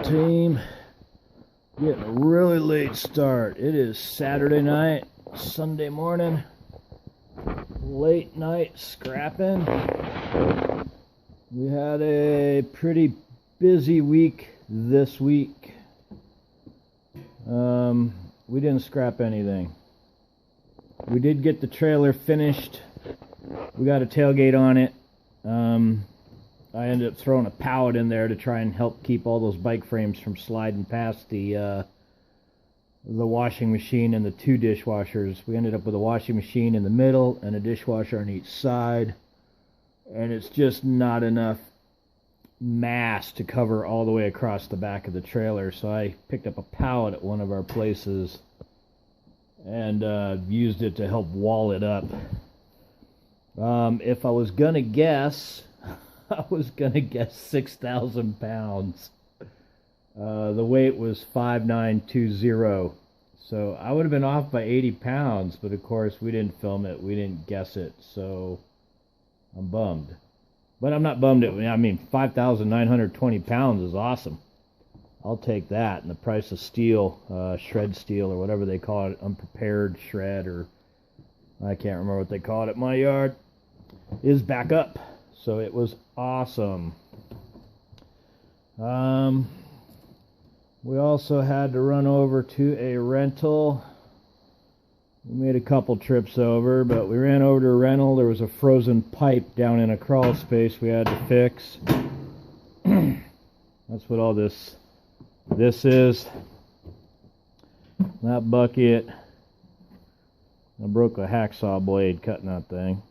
Team, getting a really late start. It is Saturday night, Sunday morning, late night scrapping. We had a pretty busy week this week. We didn't scrap anything. We did get the trailer finished. We got a tailgate on it. I ended up throwing a pallet in there to try and help keep all those bike frames from sliding past the washing machine and the two dishwashers. We ended up with a washing machine in the middle and a dishwasher on each side, and it's just not enough mass to cover all the way across the back of the trailer. So I picked up a pallet at one of our places and used it to help wall it up. If I was gonna guess, I was gonna guess 6,000 pounds. The weight was 5,920, so I would have been off by 80 pounds, but of course we didn't film it, we didn't guess it, so I'm bummed. But I'm not bummed I mean 5,920 pounds is awesome. I'll take that. And the price of steel, shred steel or whatever they call it, unprepared shred, or I can't remember what they call it at my yard, is back up. So it was awesome. We also had to run over to a rental. We made a couple trips over, but we ran over to a rental. There was a frozen pipe down in a crawl space we had to fix. That's what all this is. That bucket. I broke a hacksaw blade cutting that thing.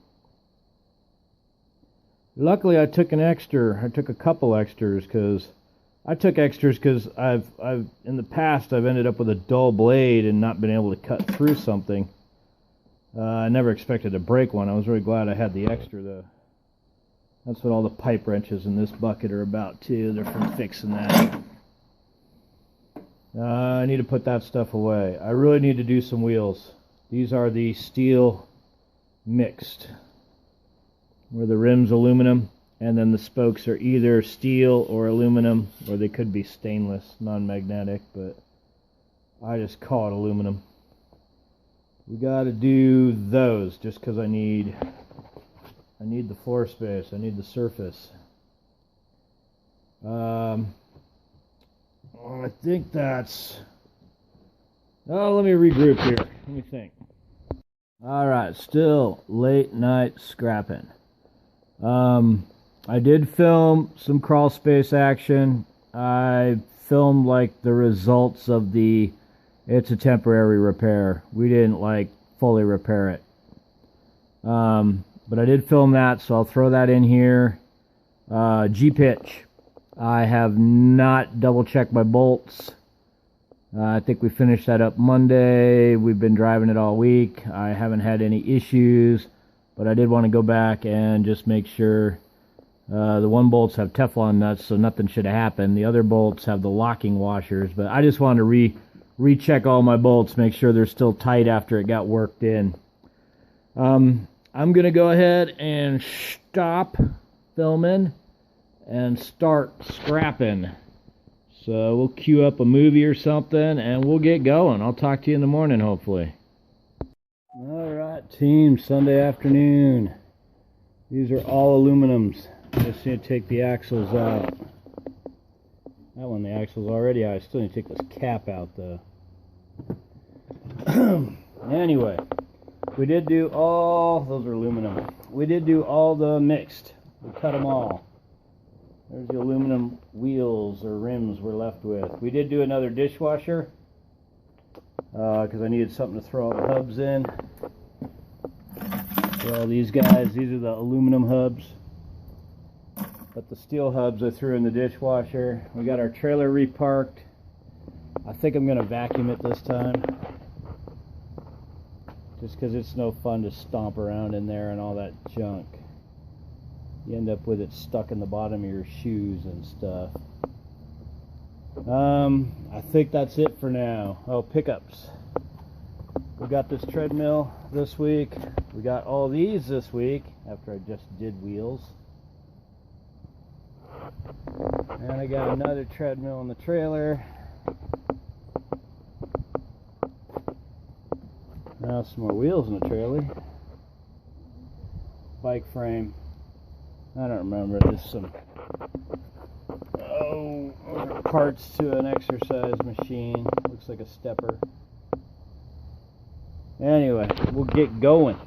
Luckily, I took an extra. I took a couple extras because I've in the past I've ended up with a dull blade and not been able to cut through something. I never expected to break one. I was really glad I had the extra though. That's what all the pipe wrenches in this bucket are about too. They're for fixing that. I need to put that stuff away. I really need to do some wheels. These are the steel mixed, where the rim's aluminum and then the spokes are either steel or aluminum, or they could be stainless, non-magnetic, but I just call it aluminum. We got to do those just because I need the floor space. I need the surface. I think that's... Oh, let me regroup here. Let me think. Alright, still late night scrapping. I did film some crawl space action. I filmed like the results of it's a temporary repair. We didn't like fully repair it. But I did film that, so I'll throw that in here. G-pitch. I have not double checked my bolts. I think we finished that up Monday. We've been driving it all week. I haven't had any issues, but I did want to go back and just make sure. The one bolts have Teflon nuts, so nothing should happen. The other bolts have the locking washers, but I just wanted to recheck all my bolts, make sure they're still tight after it got worked in. I'm going to go ahead and stop filming and start scrapping. So we'll queue up a movie or something and we'll get going. I'll talk to you in the morning, hopefully. Alright, team, Sunday afternoon. These are all aluminums. Just need to take the axles out. That one, the axle's already out. I still need to take this cap out, though. Anyway, we did do all... Those are aluminum. We did do all the mixed. We cut them all. There's the aluminum wheels or rims we're left with. We did do another dishwasher because I needed something to throw all the hubs in. So these guys, these are the aluminum hubs. But the steel hubs I threw in the dishwasher. We got our trailer reparked. I think I'm going to vacuum it this time. Just because it's no fun to stomp around in there and all that junk. You end up with it stuck in the bottom of your shoes and stuff. I think that's it for now. Oh, pickups. We got this treadmill this week. We got all these this week after I just did wheels. And I got another treadmill in the trailer. Now some more wheels in the trailer. Bike frame. I don't remember. Just some parts to an exercise machine. Looks like a stepper. Anyway, we'll get going.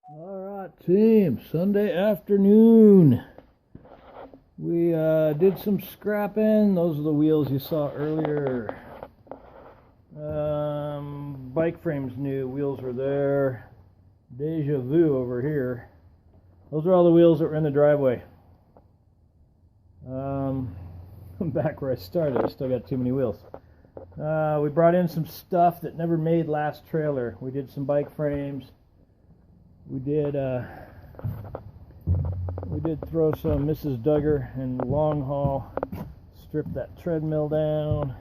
Alright team, Sunday afternoon. We did some scrapping. Those are the wheels you saw earlier. Bike frame's new. Wheels were there. Deja vu over here. Those are all the wheels that were in the driveway. I'm back where I started. I still got too many wheels. We brought in some stuff that never made last trailer. We did some bike frames. We did throw some Mrs. Duggar and long haul. Strip that treadmill down.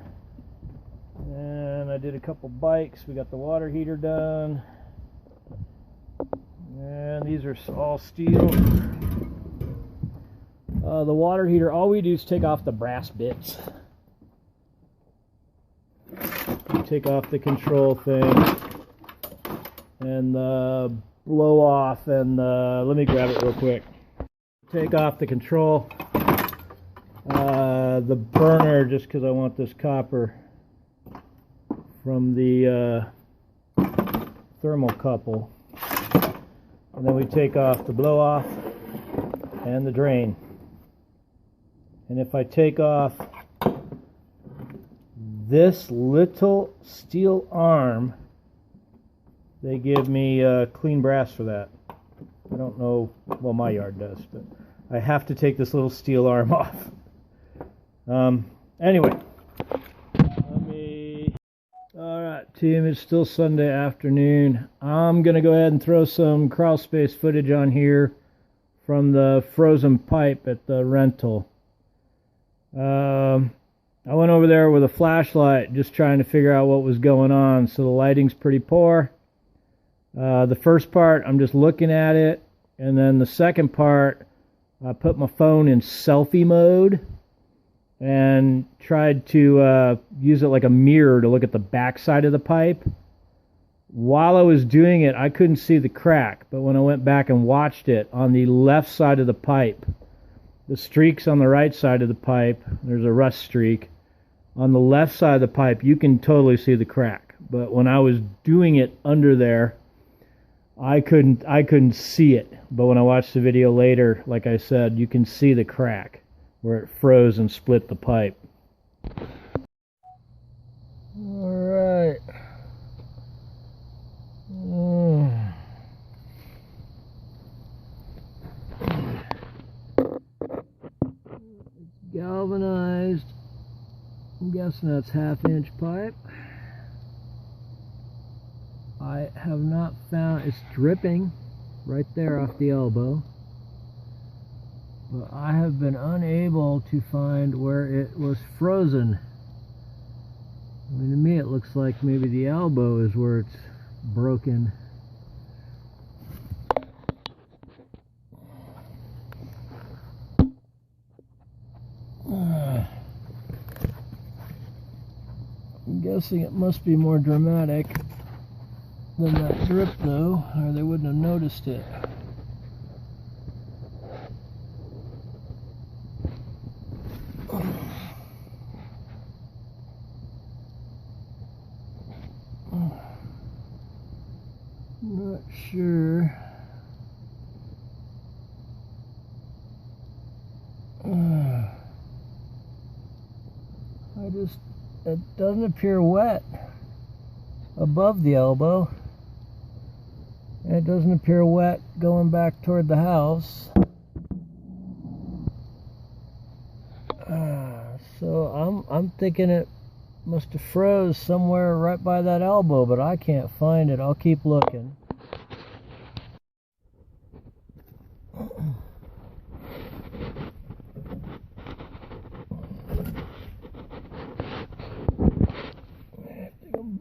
And I did a couple bikes. We got the water heater done. And these are all steel. The water heater, all we do is take off the brass bits. Take off the control thing and the blow off and let me grab it real quick. Take off the control, the burner, just because I want this copper from the thermocouple, and then we take off the blow off and the drain. And if I take off this little steel arm, they give me clean brass for that. I don't know, well, my yard does, but I have to take this little steel arm off. Anyway, alright team, it's still Sunday afternoon. I'm gonna go ahead and throw some crawl space footage on here from the frozen pipe at the rental. I went over there with a flashlight just trying to figure out what was going on. So the lighting's pretty poor. The first part, I'm just looking at it. And then the second part, I put my phone in selfie mode and tried to use it like a mirror to look at the back side of the pipe. While I was doing it, I couldn't see the crack. But when I went back and watched it, on the left side of the pipe, the streaks on the right side of the pipe, there's a rust streak. On the left side of the pipe, you can totally see the crack. But when I was doing it under there, I couldn't see it. But when I watched the video later, like I said, you can see the crack where it froze and split the pipe. Alright. It's galvanized. I'm guessing that's 1/2 inch pipe. I have not found, it's dripping right there off the elbow, but I have been unable to find where it was frozen. I mean, to me it looks like maybe the elbow is where it's broken. I'm guessing it must be more dramatic than that drip though, or they wouldn't have noticed it. Not sure. It doesn't appear wet above the elbow, and it doesn't appear wet going back toward the house. So I'm thinking it must have froze somewhere right by that elbow, but I can't find it. I'll keep looking.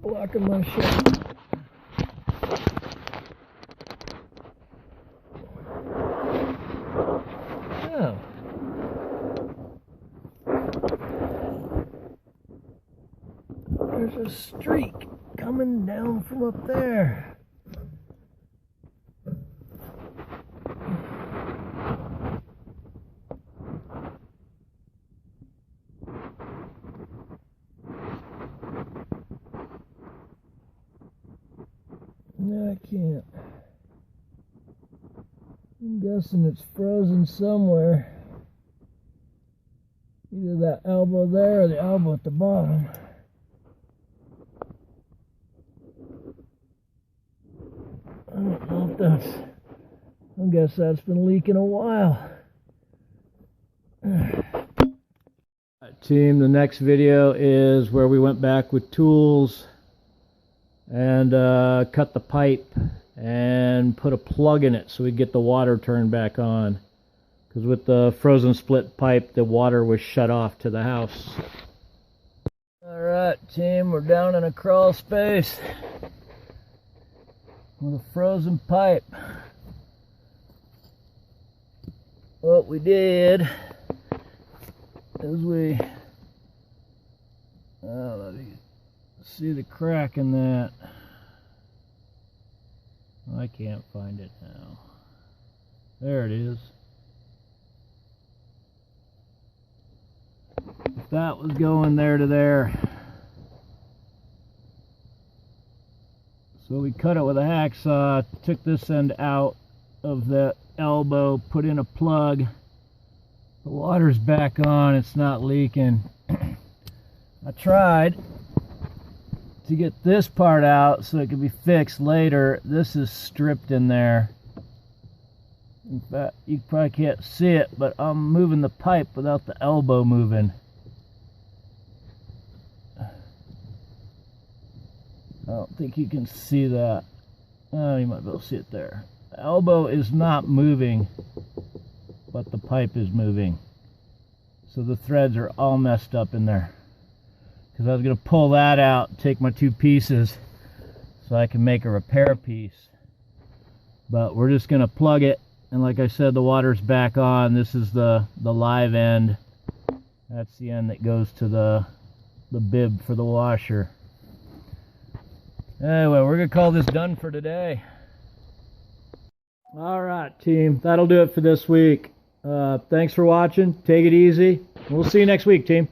Blocking my shot. Oh. There's a streak coming down from up there. No, I can't. I'm guessing it's frozen somewhere. Either that elbow there or the elbow at the bottom. I don't know if that's... I guess that's been leaking a while. Team, the next video is where we went back with tools and cut the pipe and put a plug in it so we get the water turned back on, because with the frozen split pipe the water was shut off to the house. Alright team, we're down in a crawl space with a frozen pipe. What we did is we let me see the crack in that. I can't find it now. There it is. If that was going there to there. So we cut it with a hacksaw, took this end out of the elbow, put in a plug. The water's back on, it's not leaking. I tried to get this part out so it could be fixed later. This is stripped in there. In fact, you probably can't see it, but I'm moving the pipe without the elbow moving. I don't think you can see that. Oh, you might be able to see it there. The elbow is not moving, but the pipe is moving. So the threads are all messed up in there. Because I was going to pull that out, take my two pieces, so I can make a repair piece. But we're just going to plug it, and like I said, the water's back on. This is the live end. That's the end that goes to the bib for the washer. Anyway, we're going to call this done for today. Alright team, that'll do it for this week. Thanks for watching. Take it easy. We'll see you next week, team.